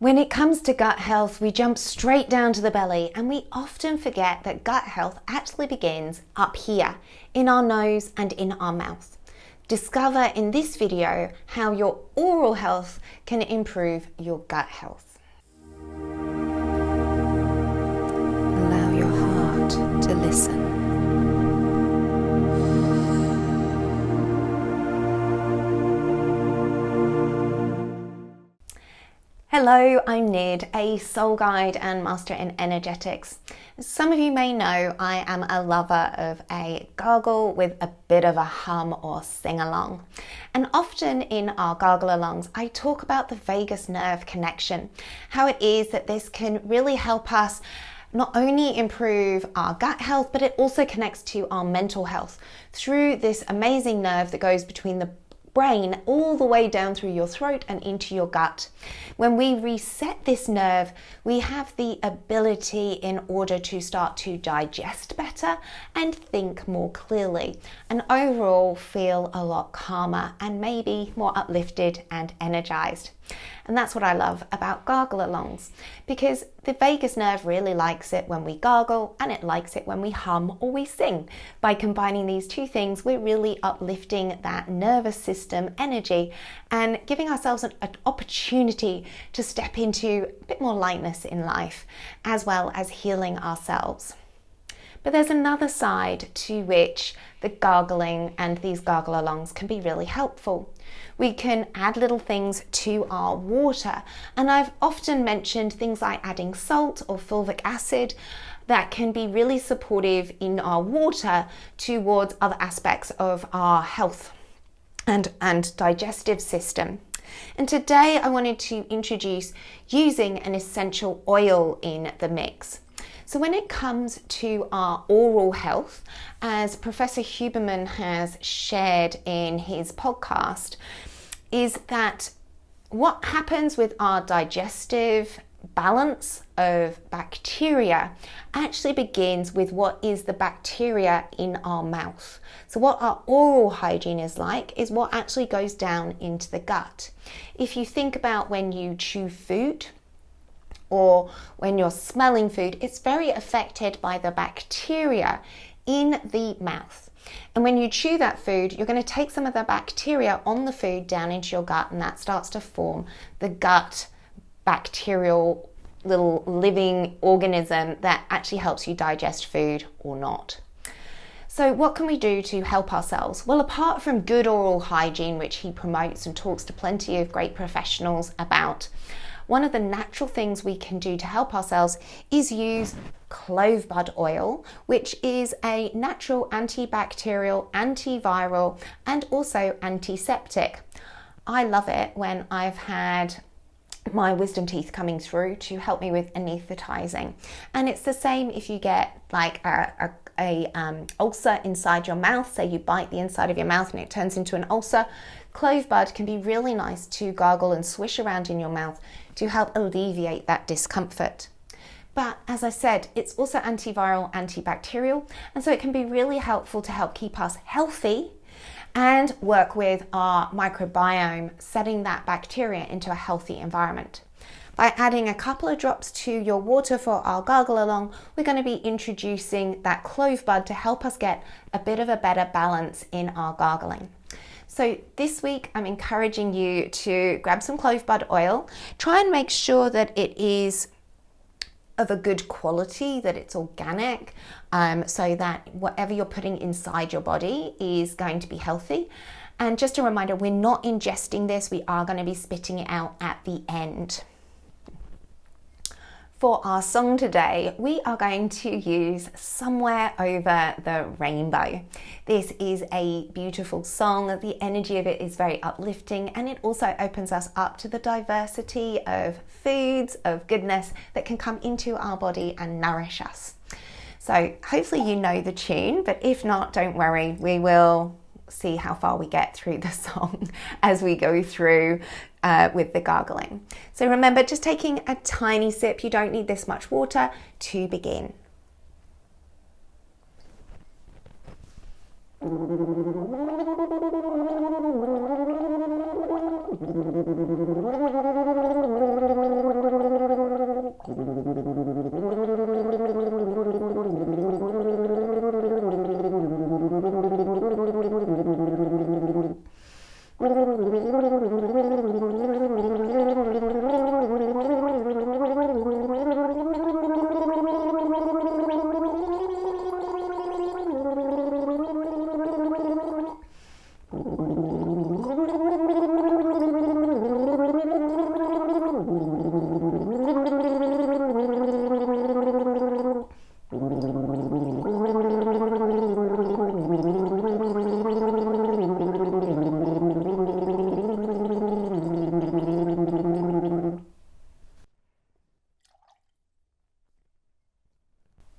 When it comes to gut health, we jump straight down to the belly, and we often forget that gut health actually begins up here, in our nose and in our mouth. Discover in this video how your oral health can improve your gut health. Allow your heart to listen. Hello, I'm Nid, a soul guide and master in energetics. As some of you may know, I am a lover of a gargle with a bit of a hum or sing-along. And often in our gargle-alongs, I talk about the vagus nerve connection, how it is that this can really help us not only improve our gut health, but it also connects to our mental health through this amazing nerve that goes between the brain all the way down through your throat and into your gut. When we reset this nerve, we have the ability in order to start to digest better and think more clearly, and overall feel a lot calmer and maybe more uplifted and energized. And that's what I love about gargle-alongs, because the vagus nerve really likes it when we gargle, and it likes it when we hum or we sing. By combining these two things, we're really uplifting that nervous system energy and giving ourselves an opportunity to step into a bit more lightness in life, as well as healing ourselves. But there's another side to which the gargling and these gargle-alongs can be really helpful. We can add little things to our water, and I've often mentioned things like adding salt or fulvic acid that can be really supportive in our water towards other aspects of our health and digestive system. And today I wanted to introduce using an essential oil in the mix. So when it comes to our oral health, as Professor Huberman has shared in his podcast, is that what happens with our digestive balance of bacteria actually begins with what is the bacteria in our mouth. So what our oral hygiene is like is what actually goes down into the gut. If you think about when you chew food, or when you're smelling food, it's very affected by the bacteria in the mouth. And when you chew that food, you're going to take some of the bacteria on the food down into your gut, and that starts to form the gut bacterial little living organism that actually helps you digest food or not. So what can we do to help ourselves? Well, apart from good oral hygiene, which he promotes and talks to plenty of great professionals about, one of the natural things we can do to help ourselves is use clove bud oil, which is a natural antibacterial, antiviral, and also antiseptic. I love it when I've had my wisdom teeth coming through to help me with anesthetizing. And it's the same if you get like a ulcer inside your mouth. Say you bite the inside of your mouth and it turns into an ulcer. Clove bud can be really nice to gargle and swish around in your mouth to help alleviate that discomfort. But as I said, it's also antiviral, antibacterial, and so it can be really helpful to help keep us healthy and work with our microbiome, setting that bacteria into a healthy environment. By adding a couple of drops to your water for our gargle-along, we're going to be introducing that clove bud to help us get a bit of a better balance in our gargling. So this week, I'm encouraging you to grab some clove bud oil. Try and make sure that it is of a good quality, that it's organic, so that whatever you're putting inside your body is going to be healthy. And just a reminder, we're not ingesting this, we are going to be spitting it out at the end. For our song today, we are going to use Somewhere Over the Rainbow. This is a beautiful song. The energy of it is very uplifting, and it also opens us up to the diversity of foods, of goodness that can come into our body and nourish us. So hopefully you know the tune, but if not, don't worry. We will see how far we get through the song as we go through with the gargling. So remember, just taking a tiny sip, you don't need this much water to begin.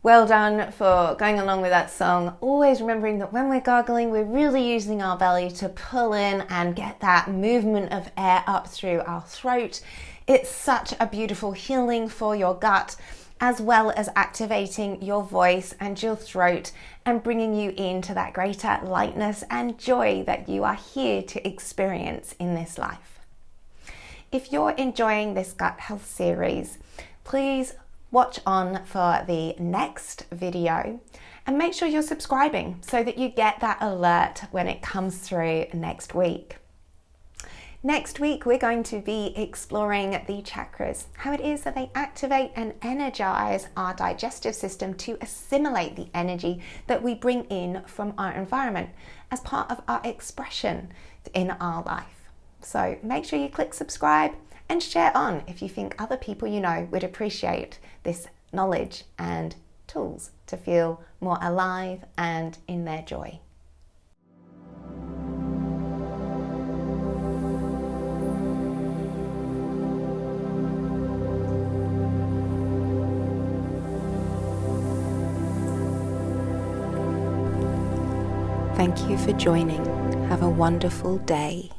Well done for going along with that song. Always remembering that when we're gargling, we're really using our belly to pull in and get that movement of air up through our throat. It's such a beautiful healing for your gut, as well as activating your voice and your throat and bringing you into that greater lightness and joy that you are here to experience in this life. If you're enjoying this gut health series, please watch on for the next video and make sure you're subscribing so that you get that alert when it comes through next week. Next week, we're going to be exploring the chakras, how it is that they activate and energize our digestive system to assimilate the energy that we bring in from our environment as part of our expression in our life. So make sure you click subscribe and share on if you think other people you know would appreciate this knowledge and tools to feel more alive and in their joy. Thank you for joining. Have a wonderful day.